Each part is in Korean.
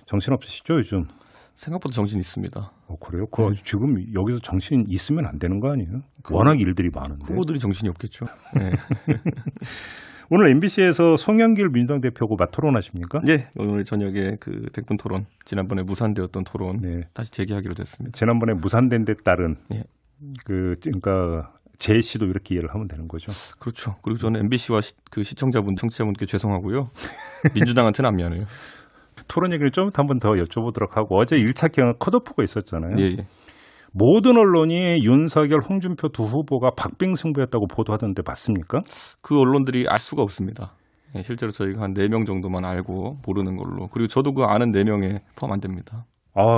정신 없으시죠 요즘? 생각보다 정신 있습니다. 그래요? 지금 여기서 정신 있으면 안 되는 거 아니에요? 워낙 일들이 많은데. 후보들이 정신이 없겠죠. 네. 오늘 MBC에서 송영길 민주당 대표하고 맞토론하십니까? 네, 오늘 저녁에 그 100분 토론, 지난번에 무산되었던 토론 다시 재개하기로 됐습니다. 지난번에 무산된 데 따른 그러니까 제시도 이렇게 이해를 하면 되는 거죠. 그렇죠. 그리고 저는 MBC와 그 시청자분, 청취자분께 죄송하고요. 민주당한테는 안 미안해요. 토론 얘기를 좀 한 번 더 여쭤보도록 하고 어제 1차 경선 컷오프가 있었잖아요. 예. 모든 언론이 윤석열, 홍준표 두 후보가 박빙승부였다고 보도하던데 맞습니까? 그 언론들이 알 수가 없습니다. 실제로 저희가 한 4명 정도만 알고 모르는 걸로. 그리고 저도 그 아는 4명에 포함 안 됩니다.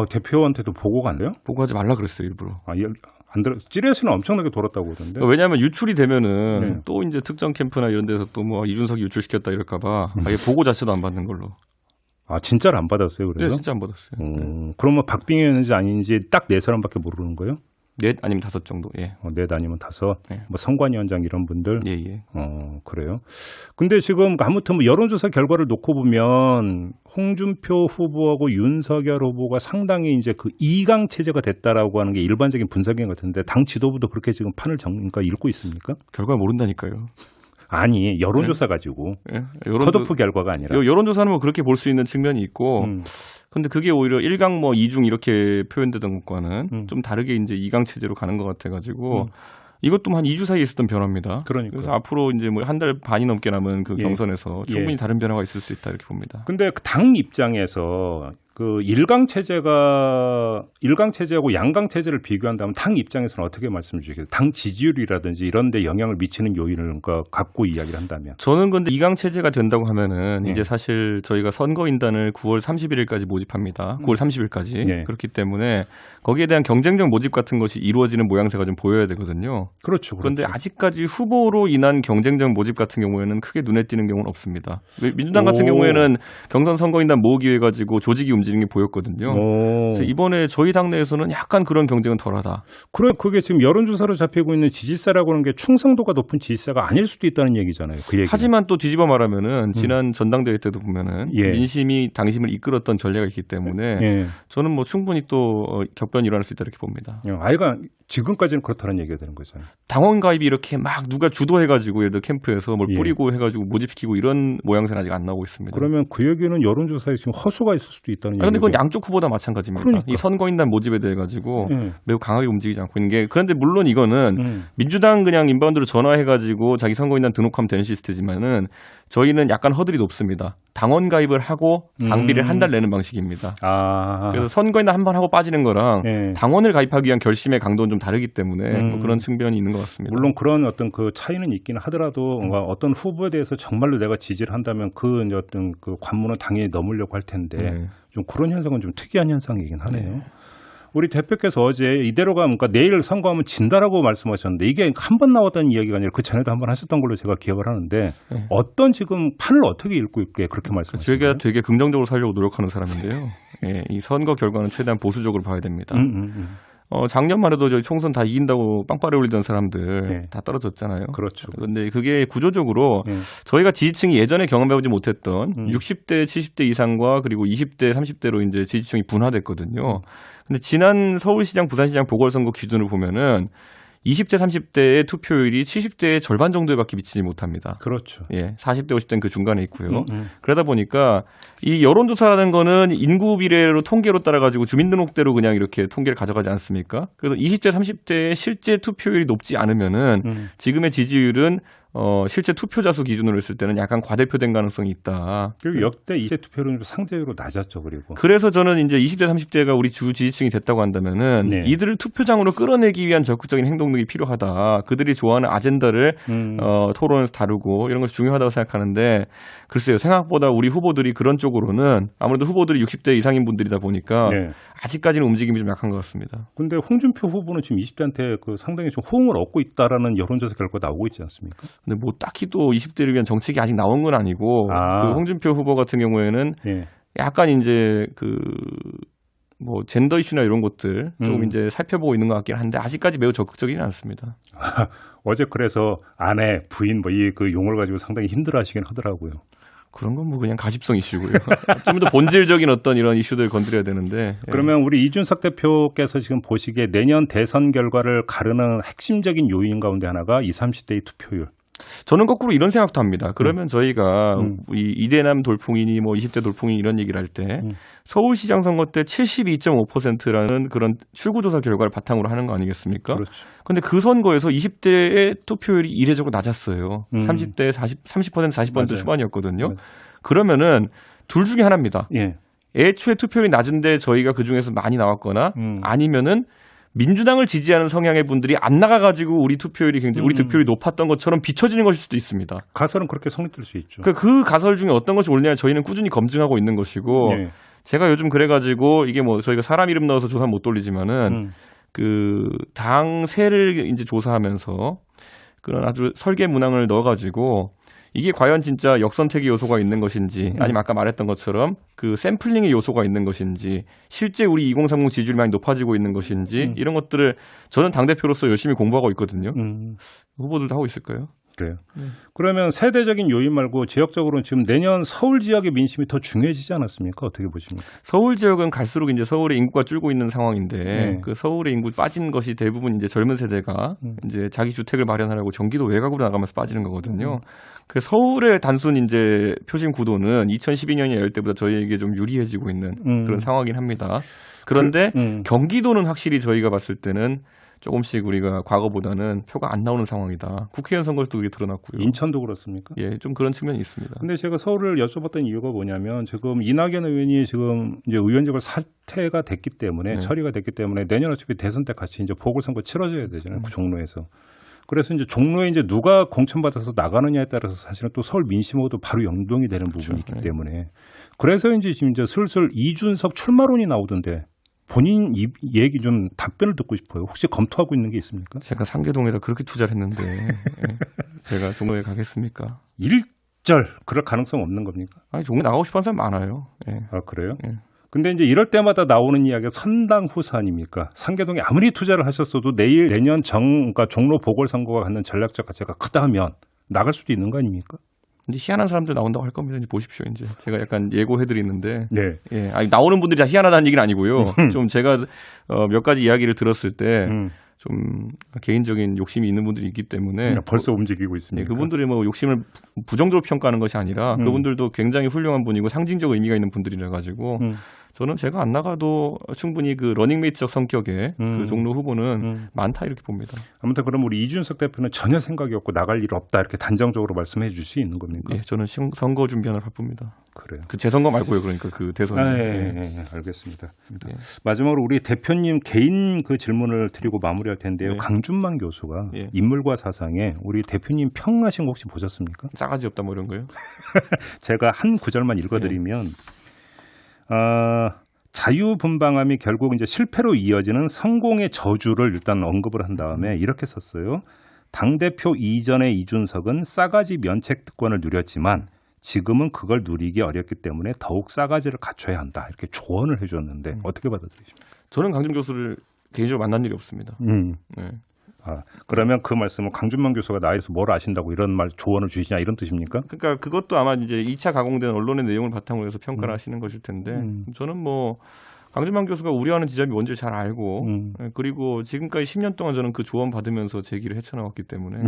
대표한테도 보고가 안 돼요? 보고하지 말라 그랬어요, 일부러. 안 들어. 찌레스는 엄청나게 돌았다고 그러던데. 왜냐하면 유출이 되면은 또 이제 특정 캠프나 이런 데서 또 뭐 이준석이 유출시켰다 이럴까봐 아예 보고 자체도 안 받는 걸로. 진짜로 안 받았어요, 그래서? 네, 진짜 안 받았어요. 그러면 박빙이었는지 아닌지 딱 4사람밖에 모르는 거예요? 4 아니면 5 정도. 예. 4 아니면 5. 네. 뭐 선관위원장 이런 분들. 예. 그래요. 근데 지금 아무튼 뭐 여론조사 결과를 놓고 보면 홍준표 후보하고 윤석열 후보가 상당히 이제 그 2강 체제가 됐다라고 하는 게 일반적인 분석인 것 같은데 당 지도부도 그렇게 지금 판을 읽고 있습니까? 결과 모른다니까요. 아니, 여론조사 가지고. 컷오프 결과가 아니라. 여론조사는 뭐 그렇게 볼 수 있는 측면이 있고. 근데 그게 오히려 1강 뭐 2중 이렇게 표현되던 것과는 좀 다르게 이제 2강 체제로 가는 것 같아가지고 이것도 한 2주 사이에 있었던 변화입니다. 그래서 앞으로 이제 뭐 한 달 반이 넘게 남은 그 경선에서 충분히 다른 변화가 있을 수 있다 이렇게 봅니다. 근데 당 입장에서 그 1강 체제하고 양강 체제를 비교한다면 당 입장에서는 어떻게 말씀 주시겠어요? 당 지지율이라든지 이런 데 영향을 미치는 요인을 갖고 이야기를 한다면. 저는 근데 2강 체제가 된다고 하면은 이제 사실 저희가 선거인단을 9월 31일까지 모집합니다. 9월 30일까지. 그렇기 때문에 거기에 대한 경쟁적 모집 같은 것이 이루어지는 모양새가 좀 보여야 되거든요. 그렇죠. 그런데 아직까지 후보로 인한 경쟁적 모집 같은 경우에는 크게 눈에 띄는 경우는 없습니다. 민주당 같은 경우에는 경선 선거인단 모으기 위해 가지고 조직이 움직이는 게 보였거든요. 그래서 이번에 저희 당내에서는 약간 그런 경쟁은 덜하다. 그게 지금 여론조사로 잡히고 있는 지지세라고 하는 게 충성도가 높은 지지세가 아닐 수도 있다는 얘기잖아요. 그 얘기는. 하지만 또 뒤집어 말하면 지난 전당대회 때도 보면은 민심이 당심을 이끌었던 전례가 있기 때문에 저는 뭐 충분히 또 격변이 일어날 수 있다 이렇게 봅니다. 아이가 지금까지는 그렇다는 얘기가 되는 거잖아요. 당원 가입이 이렇게 막 누가 주도해가지고 예를 들어 캠프에서 뭘 뿌리고 해가지고 모집시키고 이런 모양새는 아직 안 나오고 있습니다. 그러면 그 얘기는 여론조사에 지금 허수가 있을 수도 있다는 얘기죠. 그런데 그건 양쪽 후보다 마찬가지입니다. 그러니까. 이 선거인단 모집에 대해 가지고 매우 강하게 움직이지 않고 있는 게 그런데 물론 이거는 민주당 그냥 인바운드로 전화해가지고 자기 선거인단 등록하면 되는 시스템이지만은 저희는 약간 허들이 높습니다. 당원 가입을 하고 당비를 한 달 내는 방식입니다. 그래서 선거인단 한 번 하고 빠지는 거랑 당원을 가입하기 위한 결심의 강도는 좀 다르기 때문에 뭐 그런 측면이 있는 것 같습니다. 물론 그런 어떤 그 차이는 있긴 하더라도 어떤 후보에 대해서 정말로 내가 지지를 한다면 그 어떤 그 관문은 당연히 넘으려고 할 텐데 좀 그런 현상은 좀 특이한 현상이긴 하네요. 우리 대표께서 어제 이대로 가면 그러니까 내일 선거하면 진다라고 말씀하셨는데 이게 한 번 나왔던 이야기가 아니라 그 전에도 한 번 하셨던 걸로 제가 기억을 하는데 어떤 지금 판을 어떻게 읽고 있게 그렇게 말씀하시나요? 제가 되게 긍정적으로 살려고 노력하는 사람인데요. 이 선거 결과는 최대한 보수적으로 봐야 됩니다. 작년만 해도 저희 총선 다 이긴다고 빵빠레 올리던 사람들 다 떨어졌잖아요. 그렇죠. 그런데 그게 구조적으로 저희가 지지층이 예전에 경험해보지 못했던 60대, 70대 이상과 그리고 20대, 30대로 이제 지지층이 분화됐거든요. 근데 지난 서울시장, 부산시장 보궐선거 기준을 보면은 20대, 30대의 투표율이 70대의 절반 정도에밖에 미치지 못합니다. 그렇죠. 40대, 50대는 그 중간에 있고요. 그러다 보니까 이 여론조사라는 거는 인구 비례로 통계로 따라가지고 주민등록대로 그냥 이렇게 통계를 가져가지 않습니까? 그래서 20대, 30대의 실제 투표율이 높지 않으면은 지금의 지지율은 실제 투표자 수 기준으로 했을 때는 약간 과대표된 가능성이 있다. 그리고 역대 20대 투표율은 상대적으로 낮았죠. 그래서 저는 이제 20대, 30대가 우리 주 지지층이 됐다고 한다면은 이들을 투표장으로 끌어내기 위한 적극적인 행동들이 필요하다. 그들이 좋아하는 아젠다를 토론에서 다루고 이런 것이 중요하다고 생각하는데 글쎄요. 생각보다 우리 후보들이 그런 쪽으로는 아무래도 후보들이 60대 이상인 분들이다 보니까 아직까지는 움직임이 좀 약한 것 같습니다. 그런데 홍준표 후보는 지금 20대한테 그 상당히 좀 호응을 얻고 있다라는 여론조사 결과가 나오고 있지 않습니까? 근데 뭐 딱히 또 20대를 위한 정책이 아직 나온 건 아니고 그 홍준표 후보 같은 경우에는 약간 이제 그 뭐 젠더 이슈나 이런 것들 좀 이제 살펴보고 있는 것 같긴 한데 아직까지 매우 적극적이진 않습니다. 어제 그래서 아내, 부인 뭐 이 그 용어를 가지고 상당히 힘들어하시긴 하더라고요. 그런 건 뭐 그냥 가십성 이슈고요. 좀 더 본질적인 어떤 이런 이슈들 건드려야 되는데. 그러면 우리 이준석 대표께서 지금 보시기에 내년 대선 결과를 가르는 핵심적인 요인 가운데 하나가 20, 30대의 투표율. 저는 거꾸로 이런 생각도 합니다. 그러면 저희가 이 이대남 돌풍이니 뭐 20대 돌풍이 이런 얘기를 할 때 서울시장 선거 때 72.5%라는 그런 출구조사 결과를 바탕으로 하는 거 아니겠습니까? 그렇죠. 근데 그 선거에서 20대의 투표율이 이례적으로 낮았어요. 30대 40% 40% 맞아요. 초반이었거든요. 맞아요. 그러면은 둘 중에 하나입니다. 예. 애초에 투표율이 낮은데 저희가 그 중에서 많이 나왔거나 아니면은 민주당을 지지하는 성향의 분들이 안 나가가지고 우리 투표율이 굉장히 우리 득표율이 높았던 것처럼 비춰지는 것일 수도 있습니다. 가설은 그렇게 성립될 수 있죠. 그 가설 중에 어떤 것이 옳냐 저희는 꾸준히 검증하고 있는 것이고 예. 제가 요즘 그래가지고 이게 뭐 저희가 사람 이름 넣어서 조사 못 돌리지만은 그 당세를 이제 조사하면서 그런 아주 설계 문항을 넣어가지고 이게 과연 진짜 역선택의 요소가 있는 것인지 아니면 아까 말했던 것처럼 그 샘플링의 요소가 있는 것인지 실제 우리 2030 지지율이 많이 높아지고 있는 것인지 이런 것들을 저는 당대표로서 열심히 공부하고 있거든요. 후보들도 하고 있을까요? 그래요. 그러면 세대적인 요인 말고 지역적으로는 지금 내년 서울 지역의 민심이 더 중요해지지 않았습니까? 어떻게 보십니까? 서울 지역은 갈수록 이제 서울의 인구가 줄고 있는 상황인데 네. 그 서울의 인구 빠진 것이 대부분 이제 젊은 세대가 이제 자기 주택을 마련하려고 경기도 외곽으로 나가면서 빠지는 거거든요. 그 서울의 단순 이제 표심 구도는 2012년이 열 때보다 저희에게 좀 유리해지고 있는 그런 상황이긴 합니다. 그런데 경기도는 확실히 저희가 봤을 때는 조금씩 우리가 과거보다는 표가 안 나오는 상황이다. 국회의원 선거에서도 그게 드러났고요. 인천도 그렇습니까? 예, 좀 그런 측면이 있습니다. 근데 제가 서울을 여쭤봤던 이유가 뭐냐면 지금 이낙연 의원이 지금 이제 의원직을 사퇴가 됐기 때문에 네. 처리가 됐기 때문에 내년 어차피 대선 때 같이 이제 보궐선거 치러져야 되잖아요. 그 종로에서. 그래서 이제 종로에 이제 누가 공천받아서 나가느냐에 따라서 사실은 또 서울 민심하고도 바로 연동이 되는 부분이 있기 때문에 그래서 이제 지금 이제 슬슬 이준석 출마론이 나오던데 본인 얘기 좀 답변을 듣고 싶어요. 혹시 검토하고 있는 게 있습니까? 제가 상계동에다 그렇게 투자를 했는데 예. 제가 종로에 가겠습니까? 일절 그럴 가능성 없는 겁니까? 아니 종로 나가고 싶어하는 사람 많아요. 예. 아 그래요? 예. 근데 이제 이럴 때마다 나오는 이야기가 선당 후사 아닙니까? 상계동에 아무리 투자를 하셨어도 내년 그러니까 종로 보궐선거가 갖는 전략적 가치가 크다 하면 나갈 수도 있는 거 아닙니까? 이제 희한한 사람들 나온다고 할 겁니다. 이제 보십시오. 이제 제가 약간 예고해드리는데, 네. 예, 아니 나오는 분들이 다 희한하다는 얘기는 아니고요. 좀 제가 몇 가지 이야기를 들었을 때. 좀 개인적인 욕심이 있는 분들이 있기 때문에 벌써 움직이고 있습니다. 네, 그분들이 뭐 욕심을 부정적으로 평가하는 것이 아니라 그분들도 굉장히 훌륭한 분이고 상징적 의미가 있는 분들이라 가지고 저는 제가 안 나가도 충분히 그 러닝메이트적 성격의 그 종로 후보는 많다 이렇게 봅니다. 아무튼 그럼 우리 이준석 대표는 전혀 생각이 없고 나갈 일 없다 이렇게 단정적으로 말씀해 줄 수 있는 겁니까? 예, 저는 선거 준비하느라 바쁩니다. 그래요. 그 재선거 말고요. 그러니까 그 대선. 알겠습니다. 마지막으로 우리 대표님 개인 그 질문을 드리고 마무리할 텐데요. 강준만 교수가 인물과 사상에 우리 대표님 평하신 거 혹시 보셨습니까? 싸가지 없다 뭐 이런 거요? 제가 한 구절만 읽어드리면 자유분방함이 결국 이제 실패로 이어지는 성공의 저주를 일단 언급을 한 다음에 이렇게 썼어요. 당대표 이전의 이준석은 싸가지 면책 특권을 누렸지만 지금은 그걸 누리기 어렵기 때문에 더욱 싸가지를 갖춰야 한다. 이렇게 조언을 해줬는데 어떻게 받아들이십니까? 저는 강준 교수를 개인적으로 만난 일이 없습니다. 네. 그러면 그 말씀은 강준만 교수가 나에서 뭘 아신다고 이런 말 조언을 주시냐 이런 뜻입니까? 그러니까 그것도 아마 이제 2차 가공된 언론의 내용을 바탕으로 해서 평가를 하시는 것일 텐데 저는 뭐 강준만 교수가 우려하는 지점이 뭔지 잘 알고 그리고 지금까지 10년 동안 저는 그 조언 받으면서 제 길을 헤쳐나왔기 때문에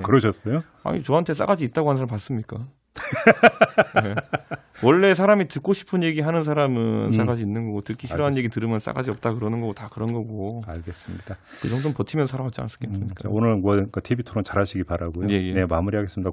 그러셨어요? 아니 저한테 싸가지 있다고 하는 사람 봤습니까? 네. 원래 사람이 듣고 싶은 얘기 하는 사람은 싸가지 있는 거고 듣기 싫어하는 얘기 들으면 싸가지 없다 그러는 거고 다 그런 거고. 알겠습니다. 그 정도는 버티면서 살아왔지 않았겠습니까? 오늘 TV 토론 잘하시기 바라고요. 네, 마무리하겠습니다.